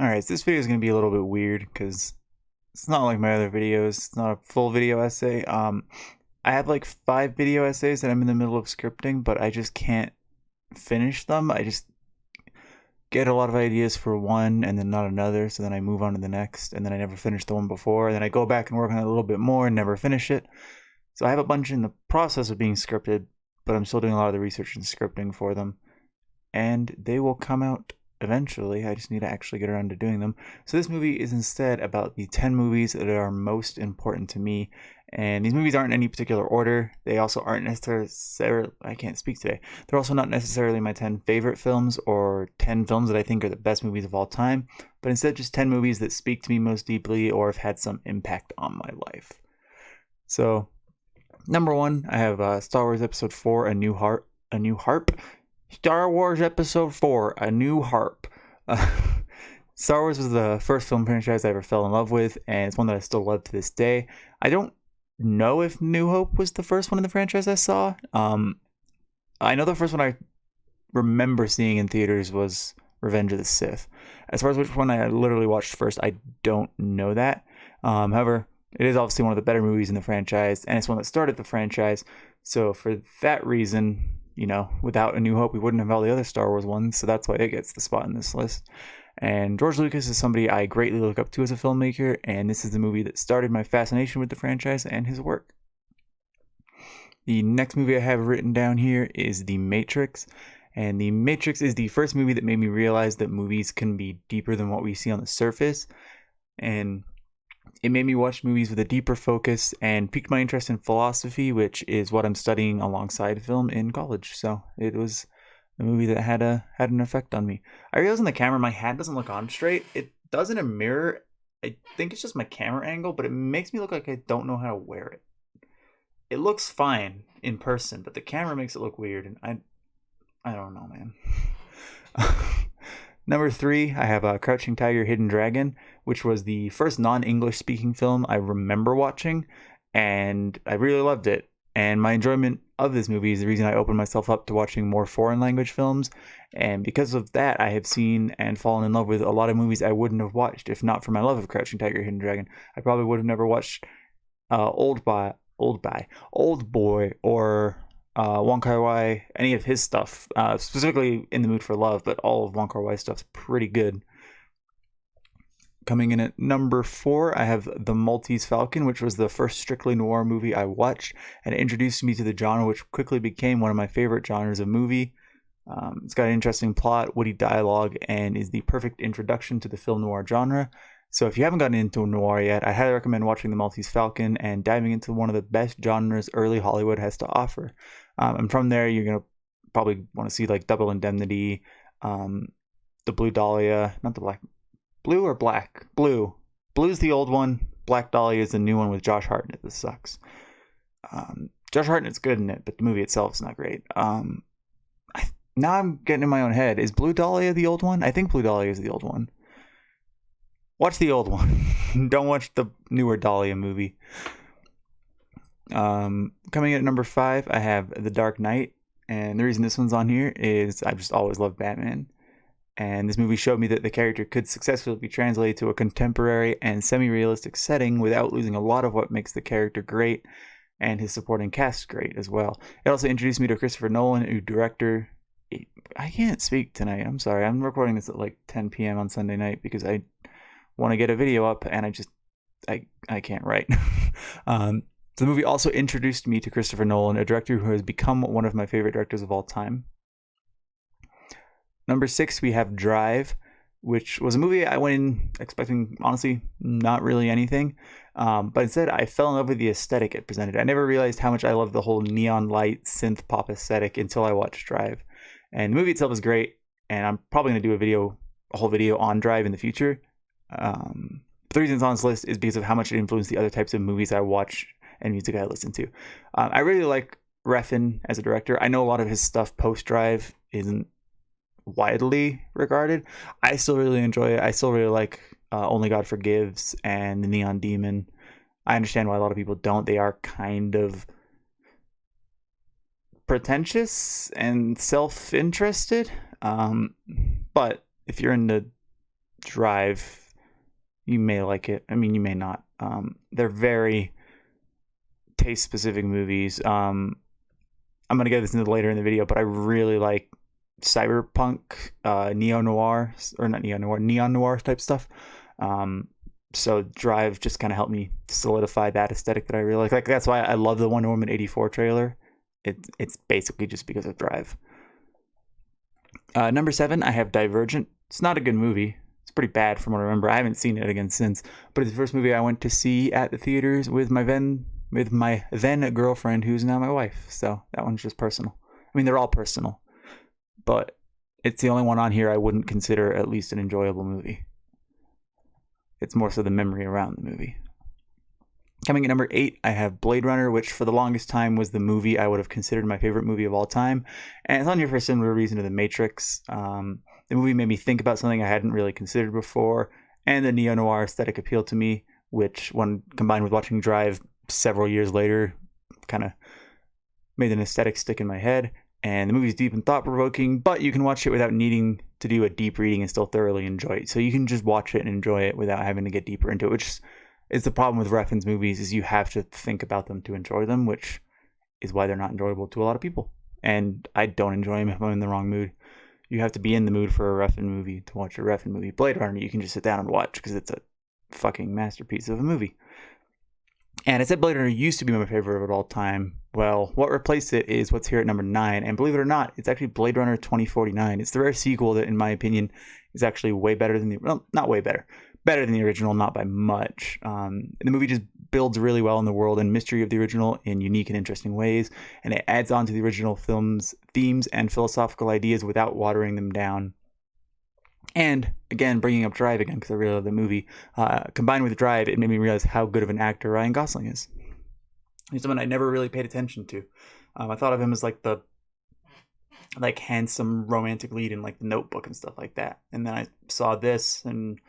Alright, so this video is going to be a little bit weird because it's not like my other videos. It's not a full video essay. I have like 5 video essays that I'm in the middle of scripting, but I just can't finish them. I just get a lot of ideas for one and then not another, so then I move on to the next, and then I never finish the one before, and then I go back and work on it a little bit more and never finish it. So I have a bunch in the process of being scripted, but I'm still doing a lot of the research and scripting for them, and they will come out eventually. I just need to actually get around to doing them. So this movie is instead about the 10 movies that are most important to me. And these movies aren't in any particular order. They also aren't necessarily, I can't speak today. They're also not necessarily my 10 favorite films or 10 films that I think are the best movies of all time, but instead just 10 movies that speak to me most deeply or have had some impact on my life. So, number one, I have Star Wars Episode 4, A New Harp. Star Wars Episode 4, A New Harp. Star Wars was the first film franchise I ever fell in love with, and it's one that I still love to this day. I don't know if New Hope was the first one in the franchise I saw. I know the first one I remember seeing in theaters was Revenge of the Sith. As far as which one I literally watched first, I don't know that. However, it is obviously one of the better movies in the franchise, and it's one that started the franchise. So for that reason, without A New Hope, we wouldn't have all the other Star Wars ones, so that's why it gets the spot in this list. And George Lucas is somebody I greatly look up to as a filmmaker, and this is the movie that started my fascination with the franchise and his work. The next movie I have written down here is The Matrix, and The Matrix is the first movie that made me realize that movies can be deeper than what we see on the surface, and it made me watch movies with a deeper focus and piqued my interest in philosophy, which is what I'm studying alongside film in college. So it was a movie that had an effect on me. I realize on the camera my hat doesn't look on straight. It does in a mirror. I think it's just my camera angle, but it makes me look like I don't know how to wear it. It looks fine in person, but the camera makes it look weird, and I don't know, man. Number 3, I have Crouching Tiger, Hidden Dragon, which was the first non-English speaking film I remember watching, and I really loved it. And my enjoyment of this movie is the reason I opened myself up to watching more foreign language films, and because of that, I have seen and fallen in love with a lot of movies I wouldn't have watched if not for my love of Crouching Tiger, Hidden Dragon. I probably would have never watched Old Boy, or Wong Kar-wai, any of his stuff, specifically In the Mood for Love, but all of Wong Kar-wai's stuff's pretty good. Coming in at number 4, I have The Maltese Falcon, which was the first strictly noir movie I watched, and it introduced me to the genre, which quickly became one of my favorite genres of movie. It's got an interesting plot, witty dialogue, and is the perfect introduction to the film noir genre. So if you haven't gotten into noir yet, I highly recommend watching The Maltese Falcon and diving into one of the best genres early Hollywood has to offer. And from there, you're going to probably want to see like Double Indemnity, The Blue Dahlia, not the Black, Blue or Black? Blue. Blue's the old one. Black Dahlia is the new one with Josh Hartnett. This sucks. Josh Hartnett's good in it, but the movie itself is not great. Now I'm getting in my own head. Is Blue Dahlia the old one? I think Blue Dahlia is the old one. Watch the old one. Don't watch the newer Dahlia movie. Coming in at number 5, I have The Dark Knight. And the reason this one's on here is I've just always loved Batman. And this movie showed me that the character could successfully be translated to a contemporary and semi-realistic setting without losing a lot of what makes the character great, and his supporting cast great as well. It also introduced me to Christopher Nolan, a director. I can't speak tonight. I'm sorry. I'm recording this at like 10 p.m. on Sunday night because I want to get a video up, and I can't write. The movie also introduced me to Christopher Nolan, a director who has become one of my favorite directors of all time. Number 6, we have Drive, which was a movie I went in expecting, honestly, not really anything. But instead, I fell in love with the aesthetic it presented. I never realized how much I loved the whole neon light synth pop aesthetic until I watched Drive. And the movie itself is great, and I'm probably going to do a whole video on Drive in the future. The reason it's on this list is because of how much it influenced the other types of movies I watch and music I listen to. I really like Refn as a director. I know a lot of his stuff post-Drive isn't widely regarded. I still really enjoy it. I still really like Only God Forgives and The Neon Demon. I understand why a lot of people don't. They are kind of pretentious and self-interested. But if you're into Drive, you may like it. I mean, you may not. They're very taste specific movies. I'm gonna get this into later in the video, but I really like cyberpunk, neo noir, or not neo noir, neon noir type stuff. So Drive just kind of helped me solidify that aesthetic that I really like. Like that's why I love the Wonder Woman 84 trailer. It's basically just because of Drive. Number 7, I have Divergent. It's not a good movie. It's pretty bad from what I remember. I haven't seen it again since, but it's the first movie I went to see at the theaters with my then girlfriend, who's now my wife. So that one's just personal. I mean, they're all personal, but it's the only one on here I wouldn't consider at least an enjoyable movie. It's more so the memory around the movie. Coming at number 8, I have Blade Runner, which for the longest time was the movie I would have considered my favorite movie of all time. And it's on here for a similar reason to The Matrix. The movie made me think about something I hadn't really considered before, and the neo-noir aesthetic appealed to me, which, when combined with watching Drive several years later, kind of made an aesthetic stick in my head. And the movie's deep and thought-provoking, but you can watch it without needing to do a deep reading and still thoroughly enjoy it. So you can just watch it and enjoy it without having to get deeper into it, which is the problem with reference movies, is you have to think about them to enjoy them, which is why they're not enjoyable to a lot of people. And I don't enjoy them if I'm in the wrong mood. You have to be in the mood for a Refn movie to watch a Refn movie. Blade Runner, you can just sit down and watch because it's a fucking masterpiece of a movie. And I said Blade Runner used to be my favorite of all time. Well, what replaced it is what's here at number 9. And believe it or not, it's actually Blade Runner 2049. It's the rare sequel that, in my opinion, is actually way better than the... Well, not way better. Better than the original, not by much. The movie just builds really well in the world and mystery of the original in unique and interesting ways. And it adds on to the original film's themes and philosophical ideas without watering them down. And again, bringing up Drive again, because I really love the movie, combined with Drive, it made me realize how good of an actor Ryan Gosling is. He's someone I never really paid attention to. I thought of him as like the handsome romantic lead in like The Notebook and stuff like that. And then I saw this, and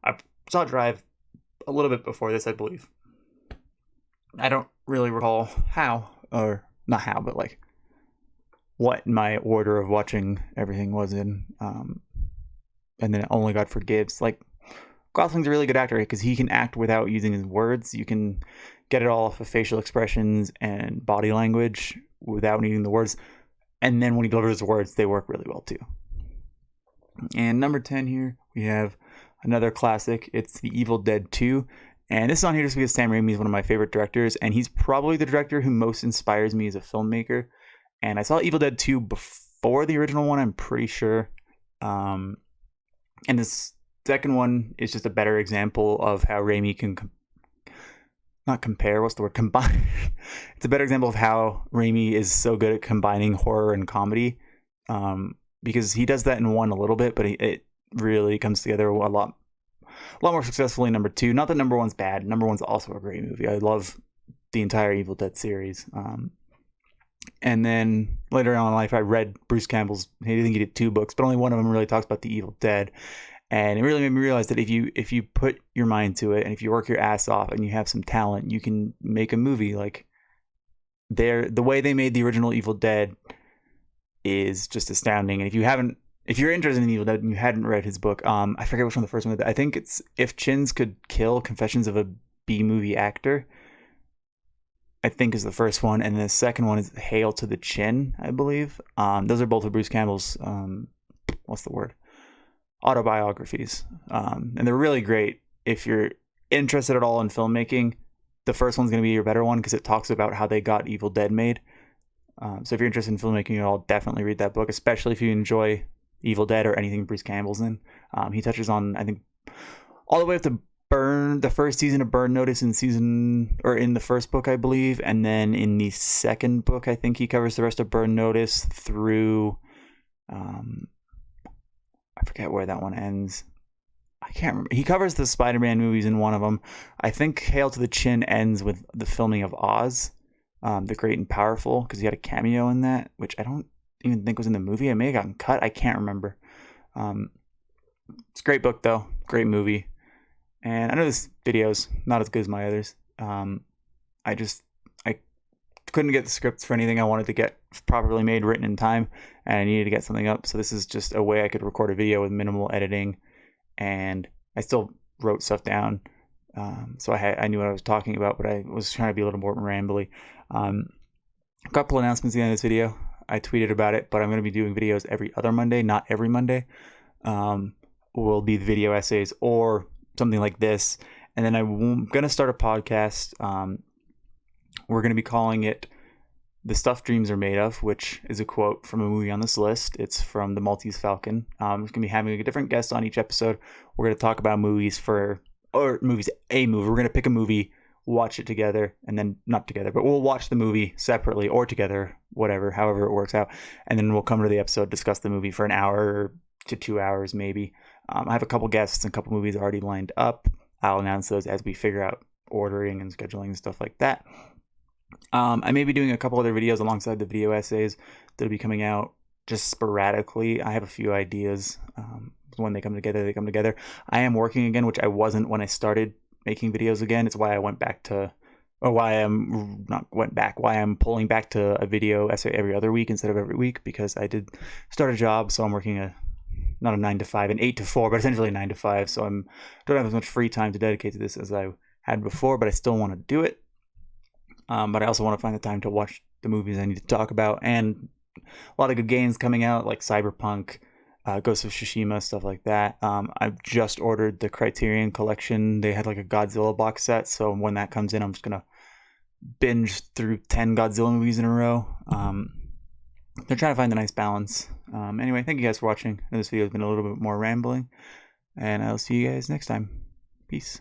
I saw Drive a little bit before this, I believe. I don't really recall how, or not how, but like what my order of watching everything was in. And then Only God Forgives. Like, Gosling's a really good actor because he can act without using his words. You can get it all off of facial expressions and body language without needing the words. And then when he delivers the words, they work really well too. And number 10 here, we have another classic. It's The Evil Dead 2. And this is on here just because Sam Raimi is one of my favorite directors. And he's probably the director who most inspires me as a filmmaker. And I saw Evil Dead 2 before the original one, I'm pretty sure. And this second one is just a better example of how Raimi can combine. It's a better example of how Raimi is so good at combining horror and comedy, because he does that in one a little bit, but it really comes together a lot more successfully in number 2. Not that number 1's bad. Number 1's also a great movie. I love the entire Evil Dead series. And then later on in life, I read Bruce Campbell's, I think he did 2 books, but only one of them really talks about the Evil Dead. And it really made me realize that if you put your mind to it, and if you work your ass off and you have some talent, you can make a movie. Like, the way they made the original Evil Dead is just astounding. And if you're interested in Evil Dead and you hadn't read his book, I forget which one the first one. I think it's If Chins Could Kill: Confessions of a B-Movie Actor, I think, is the first one, and the second one is Hail to the Chin, I believe. Those are both of Bruce Campbell's autobiographies, and they're really great. If you're interested at all in filmmaking, the first one's going to be your better one because it talks about how they got Evil Dead made. So if you're interested in filmmaking at all, definitely read that book, especially if you enjoy Evil Dead or anything Bruce Campbell's in. He touches on, I think, all the way up to the first season of Burn Notice in the first book, I believe, and then in the second book, I think he covers the rest of Burn Notice through, I forget where that one ends. I can't remember. He covers the Spider-Man movies in one of them. I think Hail to the Chin ends with the filming of Oz, the Great and Powerful, because he had a cameo in that, which I don't even think was in the movie. I may have gotten cut. I can't remember. It's a great book, though. Great movie. And I know this video's not as good as my others. I couldn't get the scripts for anything I wanted to get properly made, written in time, and I needed to get something up. So this is just a way I could record a video with minimal editing and I still wrote stuff down. So I knew what I was talking about, but I was trying to be a little more rambly. A couple announcements at the end of this video. I tweeted about it, but I'm going to be doing videos every other Monday, not every Monday. Will be video essays or something like this. And then I'm going to start a podcast. We're going to be calling it The Stuff Dreams Are Made Of, which is a quote from a movie on this list. It's from The Maltese Falcon. It's going to be having a different guest on each episode. We're going to talk about a movie. We're going to pick a movie, watch it together, and then not together, but we'll watch the movie separately or together, however it works out. And then we'll come to the episode, discuss the movie for an hour to 2 hours maybe. I have a couple guests and a couple movies already lined up. I'll announce those as we figure out ordering and scheduling and stuff like that. I may be doing a couple other videos alongside the video essays that'll be coming out just sporadically. I have a few ideas. When they come together, they come together. I am working again, which I wasn't when I started making videos again. It's why I went back to, or why I'm not went back, why I'm pulling back to a video essay every other week instead of every week, because I did start a job, so I'm working not a 9 to 5, an 8 to 4, but essentially 9 to 5. So don't have as much free time to dedicate to this as I had before, but I still want to do it. But I also want to find the time to watch the movies I need to talk about, and a lot of good games coming out like Cyberpunk, Ghost of Tsushima, stuff like that. I've just ordered the Criterion Collection. They had like a Godzilla box set, so when that comes in, I'm just gonna binge through 10 Godzilla movies in a row. They're trying to find a nice balance. Anyway, thank you guys for watching. This video has been a little bit more rambling, and I'll see you guys next time. Peace.